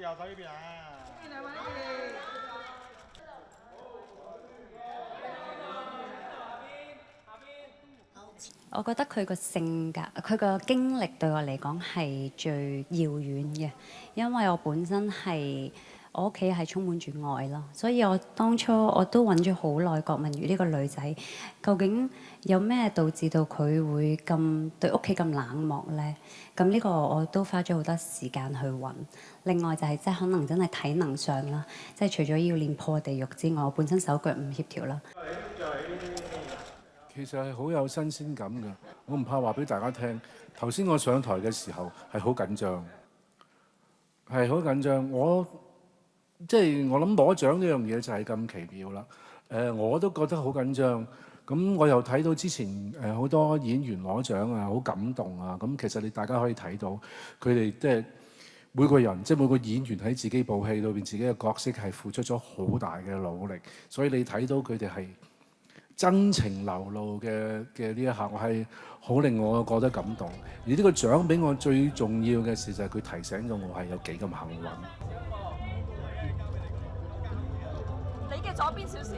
右手呢邊啊！兩位呢邊。我覺得佢個性格、佢個經歷對我嚟講係最遙遠嘅，因為我本身係我屋企係充滿住愛咯，所以我當初我都揾咗好耐郭文如呢個女仔，究竟有咩導致到佢會咁對屋企咁冷漠呢？咁呢個我都花咗好多時間去揾。另外就係即係可能真係體能上啦，即係除咗要練破地獄之外，我本身手腳唔協調啦。其實係好有新鮮感㗎，我唔怕話俾大家聽。頭先我上台嘅時候係好緊張，係好緊張。我諗攞獎呢樣嘢就係咁奇妙啦。我都覺得好緊張。咁我又睇到之前好多演員攞獎啊，好感動啊。咁其實大家可以睇到佢哋即係每個人，即係每個演員喺自己部戲裏邊自己嘅角色係付出咗好大嘅努力，所以你睇到佢哋係真情流露嘅呢一刻，我係好令我覺得感動。而呢個獎俾我最重要嘅事就係佢提醒咗我係有幾咁幸運。你嘅左邊少少。